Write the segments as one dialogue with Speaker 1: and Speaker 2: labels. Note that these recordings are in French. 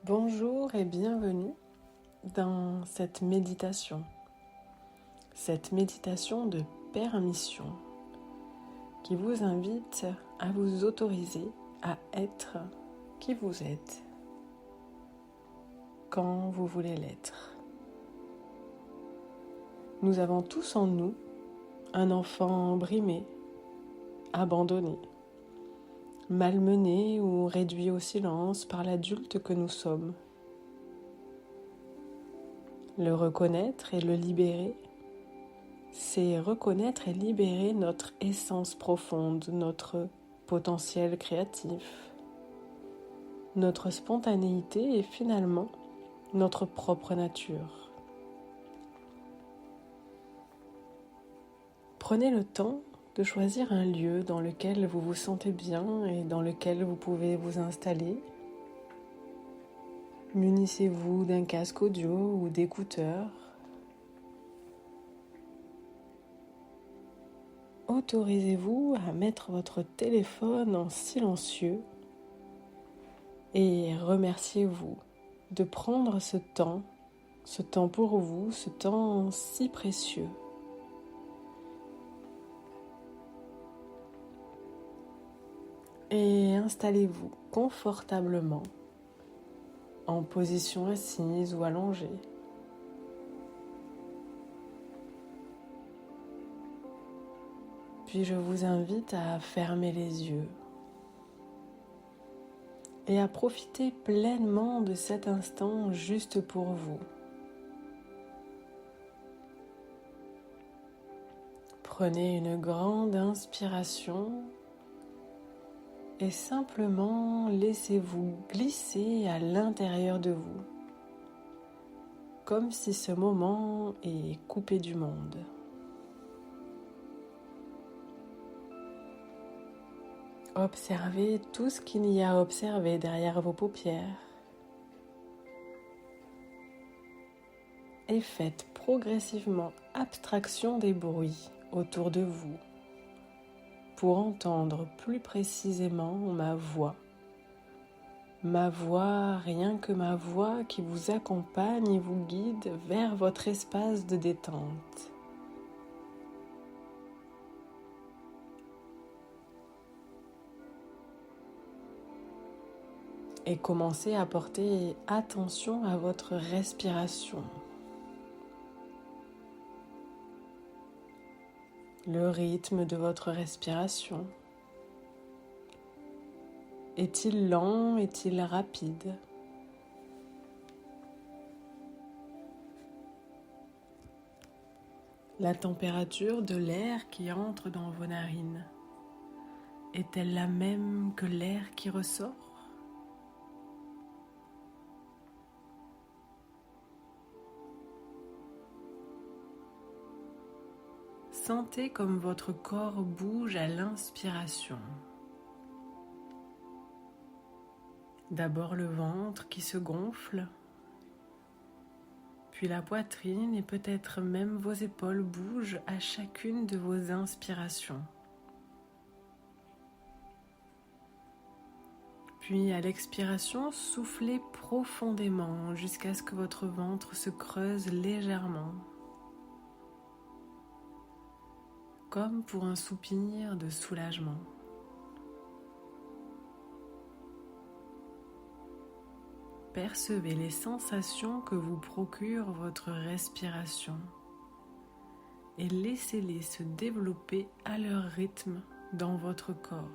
Speaker 1: Bonjour et bienvenue dans cette méditation de permission qui vous invite à vous autoriser à être qui vous êtes quand vous voulez l'être. Nous avons tous en nous un enfant brimé, abandonné, malmené ou réduit au silence par l'adulte que nous sommes. Le reconnaître et le libérer, c'est reconnaître et libérer notre essence profonde, notre potentiel créatif, notre spontanéité et finalement notre propre nature. Prenez le temps de choisir un lieu dans lequel vous vous sentez bien et dans lequel vous pouvez vous installer. Munissez-vous d'un casque audio ou d'écouteurs. Autorisez-vous à mettre votre téléphone en silencieux et remerciez-vous de prendre ce temps pour vous, ce temps si précieux. Et installez-vous confortablement en position assise ou allongée. Puis je vous invite à fermer les yeux et à profiter pleinement de cet instant juste pour vous. Prenez une grande inspiration et simplement laissez-vous glisser à l'intérieur de vous, comme si ce moment est coupé du monde. Observez tout ce qu'il y a à observer derrière vos paupières et faites progressivement abstraction des bruits autour de vous pour entendre plus précisément ma voix, rien que ma voix qui vous accompagne et vous guide vers votre espace de détente. Et commencez à porter attention à votre respiration. Le rythme de votre respiration. Est-il lent? Est-il rapide? La température de l'air qui entre dans vos narines est-elle la même que l'air qui ressort? Sentez comme votre corps bouge à l'inspiration. D'abord le ventre qui se gonfle, puis la poitrine et peut-être même vos épaules bougent à chacune de vos inspirations. Puis à l'expiration, soufflez profondément jusqu'à ce que votre ventre se creuse légèrement, comme pour un soupir de soulagement. Percevez les sensations que vous procure votre respiration et laissez-les se développer à leur rythme dans votre corps.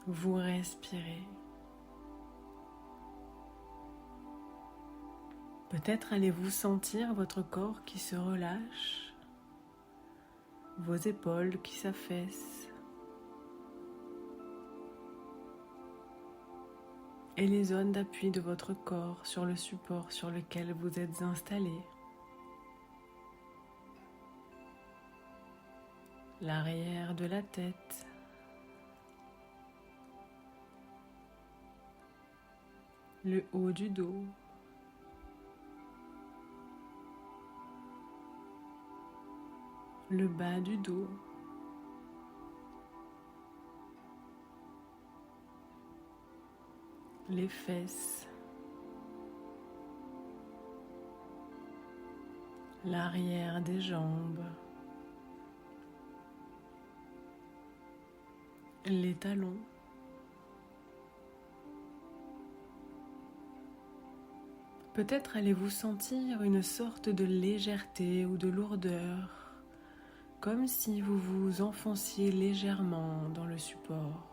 Speaker 1: Vous respirez. Peut-être allez-vous sentir votre corps qui se relâche, vos épaules qui s'affaissent et les zones d'appui de votre corps sur le support sur lequel vous êtes installé. L'arrière de la tête, le haut du dos, le bas du dos, les fesses, l'arrière des jambes, les talons, peut-être allez-vous sentir une sorte de légèreté ou de lourdeur, comme si vous vous enfonciez légèrement dans le support.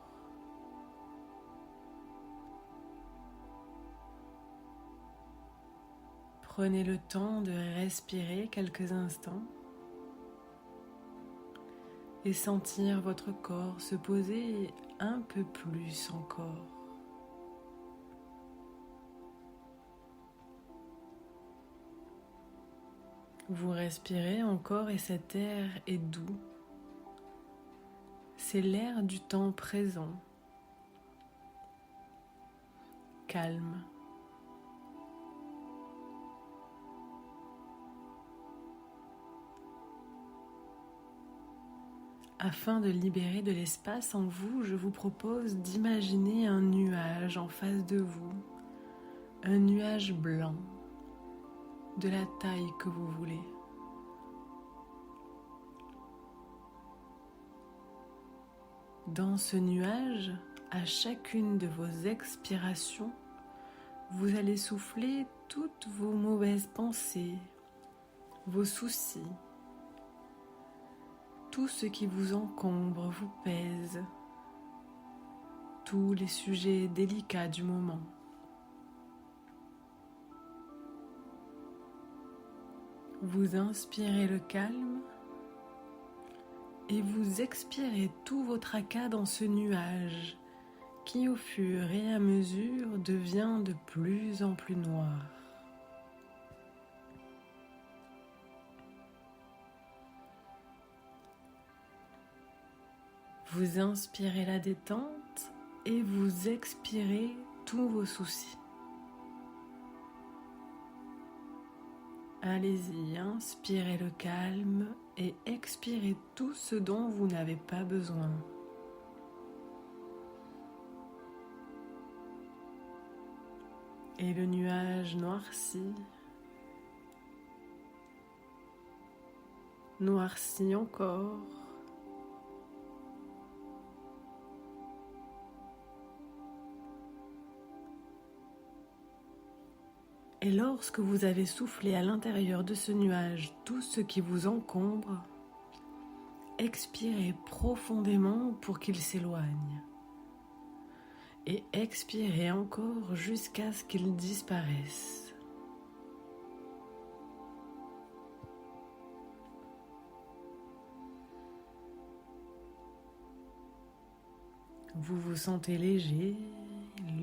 Speaker 1: Prenez le temps de respirer quelques instants et sentir votre corps se poser un peu plus encore. Vous respirez encore et cet air est doux. C'est l'air du temps présent, calme. Afin de libérer de l'espace en vous, je vous propose d'imaginer un nuage en face de vous, un nuage blanc, de la taille que vous voulez. Dans ce nuage, à chacune de vos expirations, vous allez souffler toutes vos mauvaises pensées, vos soucis, tout ce qui vous encombre, vous pèse, tous les sujets délicats du moment. Vous inspirez le calme et vous expirez tout vos tracas dans ce nuage qui au fur et à mesure devient de plus en plus noir. Vous inspirez la détente et vous expirez tous vos soucis. Allez-y, inspirez le calme et expirez tout ce dont vous n'avez pas besoin. Et le nuage noircit, noircit encore. Et lorsque vous avez soufflé à l'intérieur de ce nuage tout ce qui vous encombre, expirez profondément pour qu'il s'éloigne. Et expirez encore jusqu'à ce qu'il disparaisse. Vous vous sentez léger,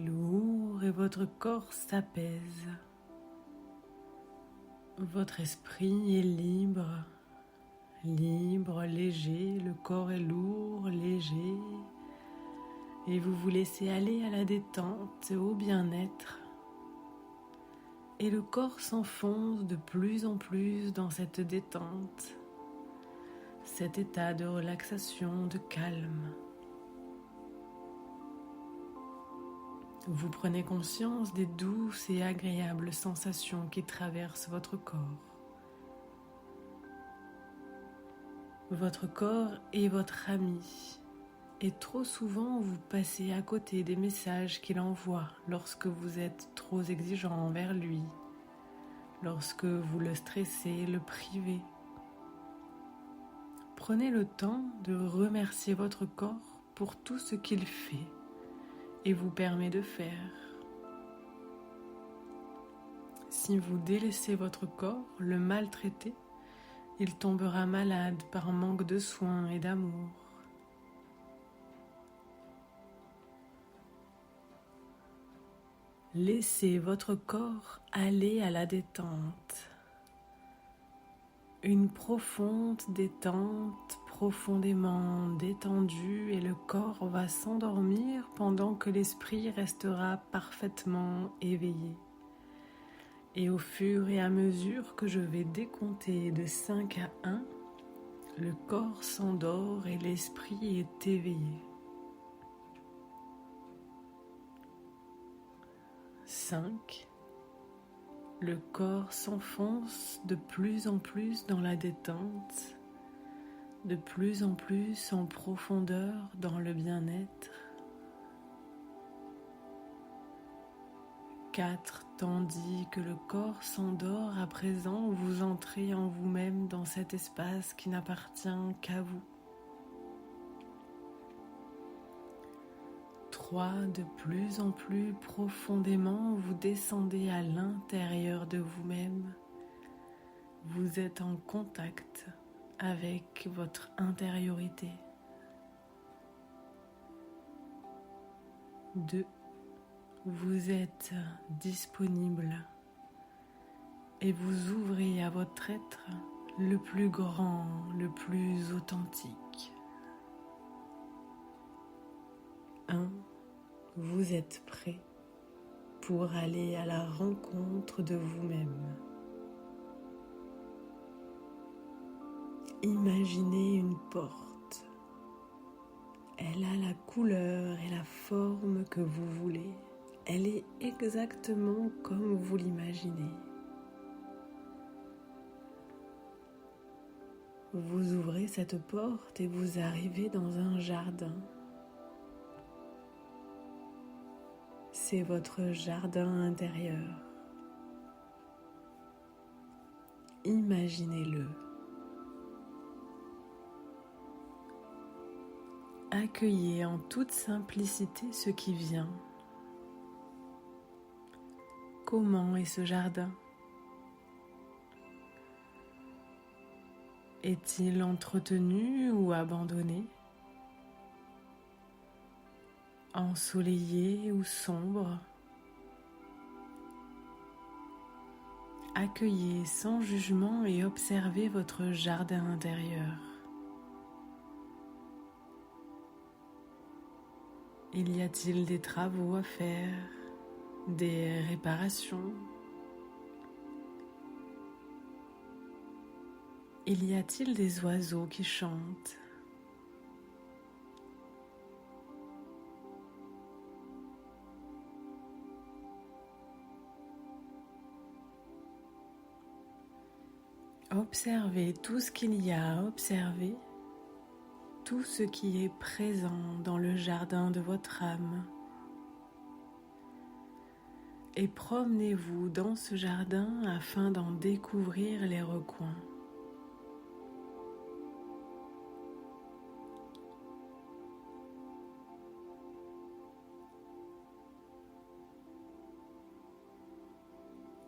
Speaker 1: lourd et votre corps s'apaise. Votre esprit est libre, léger, le corps est lourd, léger, et vous vous laissez aller à la détente et au bien-être. Et le corps s'enfonce de plus en plus dans cette détente, cet état de relaxation, de calme. Vous prenez conscience des douces et agréables sensations qui traversent votre corps. Votre corps est votre ami et trop souvent vous passez à côté des messages qu'il envoie lorsque vous êtes trop exigeant envers lui, lorsque vous le stressez, le privez. Prenez le temps de remercier votre corps pour tout ce qu'il fait et vous permet de faire. Si vous délaissez votre corps, le maltraiter, il tombera malade par manque de soins et d'amour. Laissez votre corps aller à la détente. Une profonde détente, profondément détendu, et le corps va s'endormir pendant que l'esprit restera parfaitement éveillé. Et au fur et à mesure que je vais décompter de 5 à 1, le corps s'endort et l'esprit est éveillé. 5. Le corps s'enfonce de plus en plus dans la détente, de plus en plus en profondeur dans le bien-être. 4. Tandis que le corps s'endort, à présent, vous entrez en vous-même dans cet espace qui n'appartient qu'à vous. 3. De plus en plus profondément, vous descendez à l'intérieur de vous-même. Vous êtes en contact avec votre intériorité. 2. Vous êtes disponible et vous ouvrez à votre être le plus grand, le plus authentique. 1. Vous êtes prêt pour aller à la rencontre de vous-même. Imaginez une porte. Elle a la couleur et la forme que vous voulez. Elle est exactement comme vous l'imaginez. Vous ouvrez cette porte et vous arrivez dans un jardin. C'est votre jardin intérieur. Imaginez-le. Accueillez en toute simplicité ce qui vient. Comment est ce jardin? Est-il entretenu ou abandonné? Ensoleillé ou sombre? Accueillez sans jugement et observez votre jardin intérieur. Y a-t-il des travaux à faire? Des réparations? Y a-t-il des oiseaux qui chantent? Observez tout ce qu'il y a à observer, tout ce qui est présent dans le jardin de votre âme. Et promenez-vous dans ce jardin afin d'en découvrir les recoins.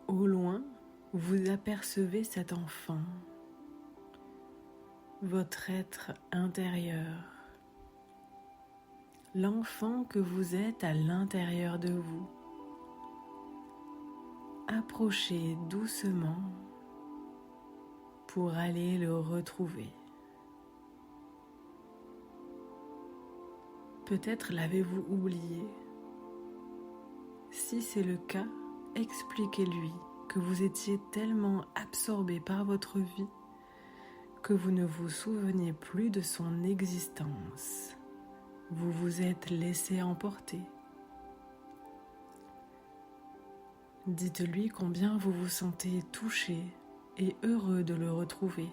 Speaker 1: Au loin, vous apercevez cet enfant, votre être intérieur, l'enfant que vous êtes à l'intérieur de vous. Approchez doucement pour aller le retrouver. Peut-être l'avez-vous oublié. Si c'est le cas, expliquez-lui que vous étiez tellement absorbé par votre vie que vous ne vous souveniez plus de son existence. Vous vous êtes laissé emporter. Dites-lui combien vous vous sentez touché et heureux de le retrouver.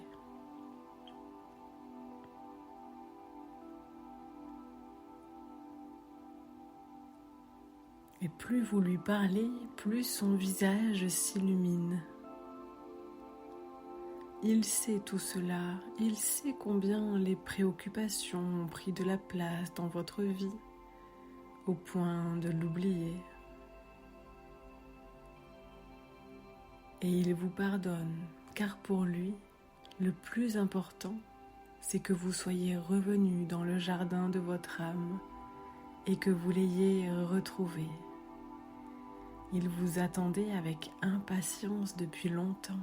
Speaker 1: Et plus vous lui parlez, plus son visage s'illumine. Il sait tout cela, il sait combien les préoccupations ont pris de la place dans votre vie, au point de l'oublier. Et il vous pardonne, car pour lui, le plus important, c'est que vous soyez revenu dans le jardin de votre âme et que vous l'ayez retrouvé. Il vous attendait avec impatience depuis longtemps.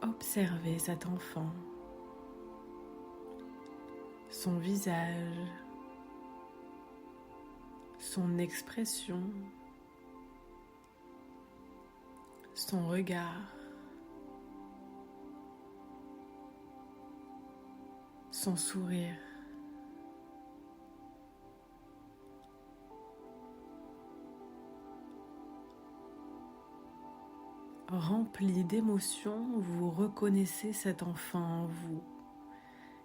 Speaker 1: Observez cet enfant, son visage, son expression, son regard, son sourire. rempli d'émotions, vous reconnaissez cet enfant en vous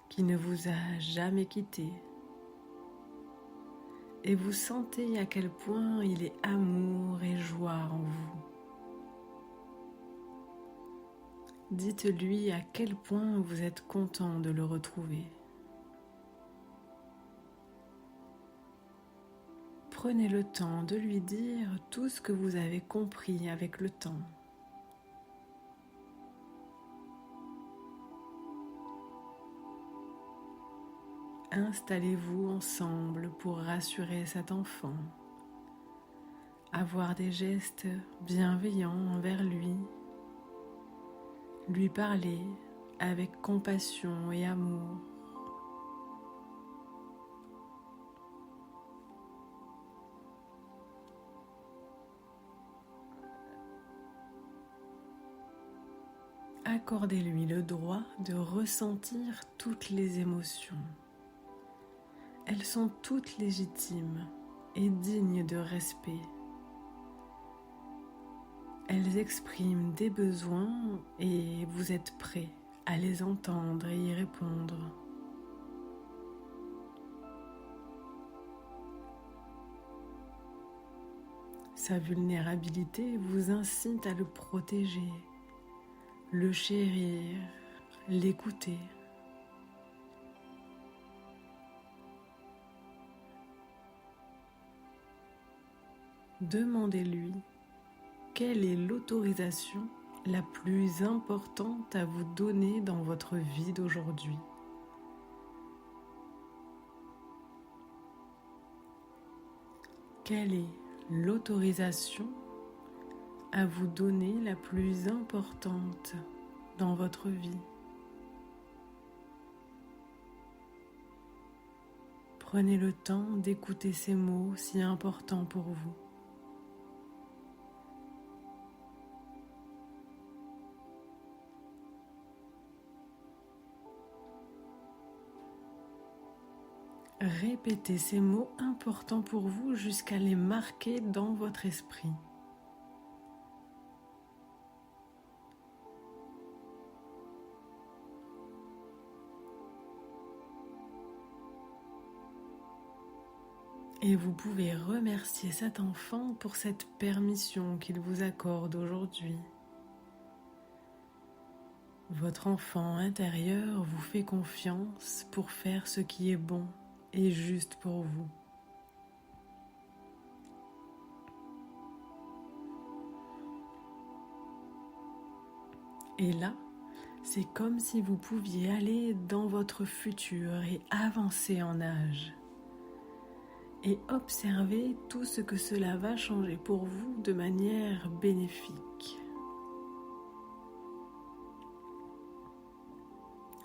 Speaker 1: qui ne vous a jamais quitté. Et vous sentez à quel point il est amour et joie en vous. Dites-lui à quel point vous êtes content de le retrouver. Prenez le temps de lui dire tout ce que vous avez compris avec le temps. Installez-vous ensemble pour rassurer cet enfant, avoir des gestes bienveillants envers lui parler avec compassion et amour. Accordez-lui le droit de ressentir toutes les émotions. Elles sont toutes légitimes et dignes de respect. Elles expriment des besoins et vous êtes prêt à les entendre et y répondre. Sa vulnérabilité vous incite à le protéger, le chérir, l'écouter. Demandez-lui quelle est l'autorisation la plus importante à vous donner dans votre vie d'aujourd'hui. Quelle est l'autorisation à vous donner la plus importante dans votre vie? Prenez le temps d'écouter ces mots si importants pour vous. Répétez ces mots importants pour vous jusqu'à les marquer dans votre esprit. Et vous pouvez remercier cet enfant pour cette permission qu'il vous accorde aujourd'hui. Votre enfant intérieur vous fait confiance pour faire ce qui est bon et juste pour vous. Et là, c'est comme si vous pouviez aller dans votre futur et avancer en âge. Et observer tout ce que cela va changer pour vous de manière bénéfique.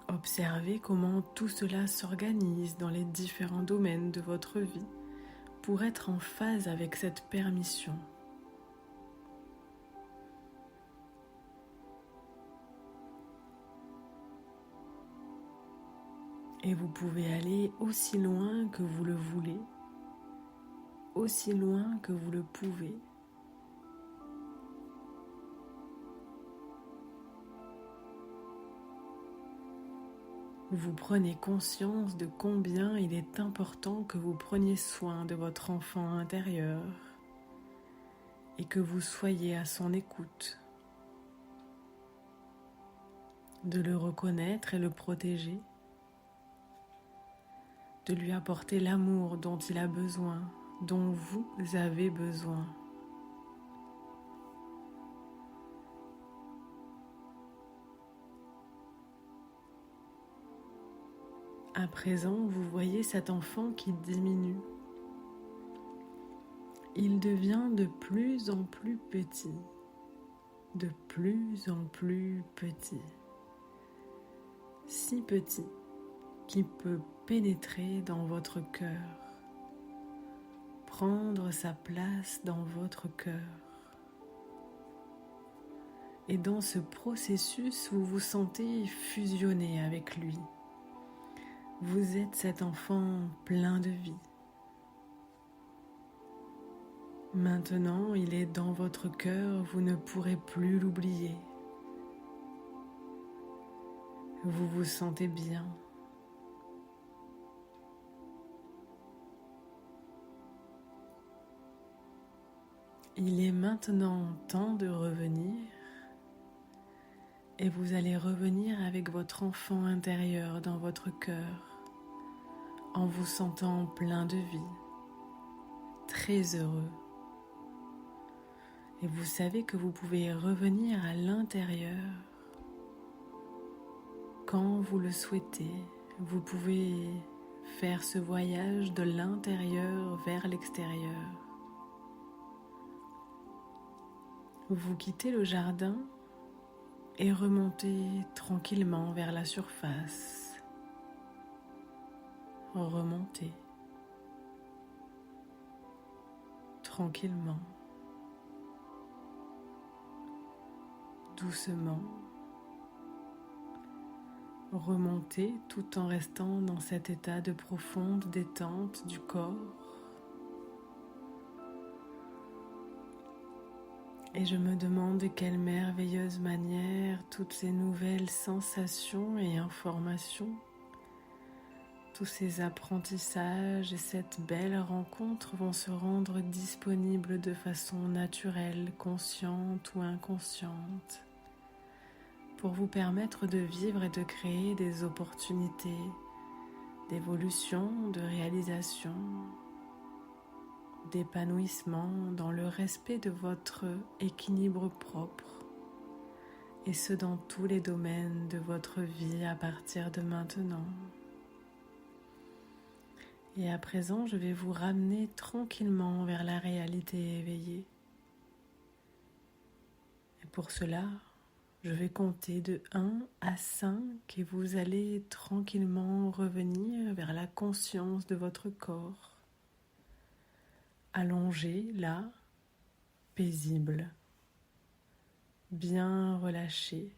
Speaker 1: Observez comment tout cela s'organise dans les différents domaines de votre vie pour être en phase avec cette permission. Et vous pouvez aller aussi loin que vous le voulez, aussi loin que vous le pouvez. Vous prenez conscience de combien il est important que vous preniez soin de votre enfant intérieur et que vous soyez à son écoute, de le reconnaître et le protéger, de lui apporter l'amour dont il a besoin, dont vous avez besoin. À présent, vous voyez cet enfant qui diminue. Il devient de plus en plus petit, de plus en plus petit. Si petit qu'il peut pénétrer dans votre cœur, prendre sa place dans votre cœur. Et dans ce processus, vous vous sentez fusionner avec lui. Vous êtes cet enfant plein de vie. Maintenant, il est dans votre cœur, vous ne pourrez plus l'oublier. Vous vous sentez bien. Il est maintenant temps de revenir et vous allez revenir avec votre enfant intérieur dans votre cœur en vous sentant plein de vie, très heureux. Et vous savez que vous pouvez revenir à l'intérieur quand vous le souhaitez. Vous pouvez faire ce voyage de l'intérieur vers l'extérieur. Vous quittez le jardin et remontez tranquillement vers la surface. Remontez tranquillement, doucement. Remontez tout en restant dans cet état de profonde détente du corps. Et je me demande de quelle merveilleuse manière toutes ces nouvelles sensations et informations, tous ces apprentissages et cette belle rencontre vont se rendre disponibles de façon naturelle, consciente ou inconsciente, pour vous permettre de vivre et de créer des opportunités d'évolution, de réalisation, d'épanouissement dans le respect de votre équilibre propre, et ce dans tous les domaines de votre vie à partir de maintenant. Et à présent, je vais vous ramener tranquillement vers la réalité éveillée. Et pour cela, je vais compter de 1 à 5 et vous allez tranquillement revenir vers la conscience de votre corps. Allongé là, paisible, bien relâché.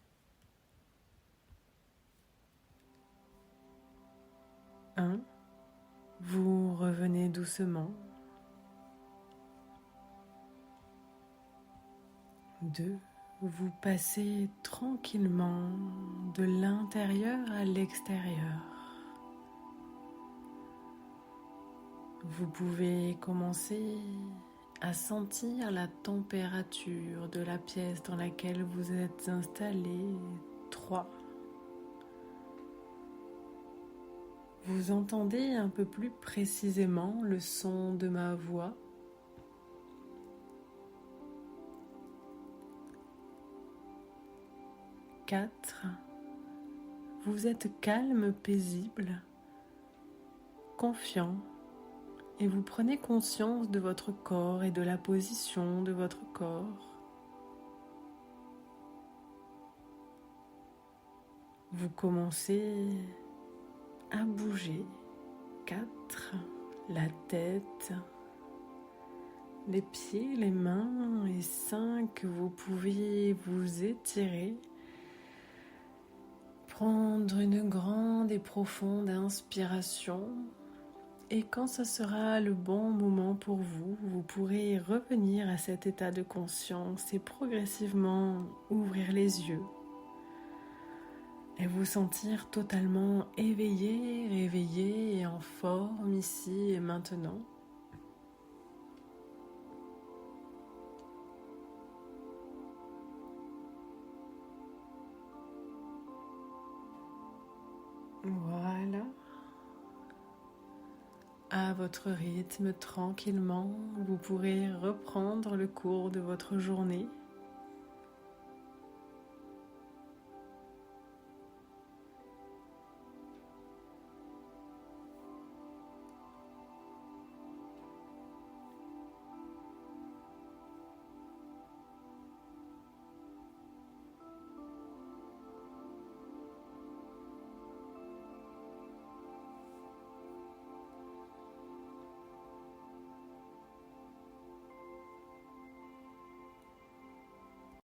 Speaker 1: 1, vous revenez doucement. 2, vous passez tranquillement de l'intérieur à l'extérieur. Vous pouvez commencer à sentir la température de la pièce dans laquelle vous êtes installé. 3. Vous entendez un peu plus précisément le son de ma voix. 4. Vous êtes calme, paisible, confiant. Et vous prenez conscience de votre corps et de la position de votre corps. Vous commencez à bouger. 4. La tête, les pieds, les mains. Et 5. Vous pouvez vous étirer. Prendre une grande et profonde inspiration. Et quand ce sera le bon moment pour vous, vous pourrez revenir à cet état de conscience et progressivement ouvrir les yeux et vous sentir totalement éveillé, réveillé et en forme ici et maintenant. Voilà. À votre rythme, tranquillement, vous pourrez reprendre le cours de votre journée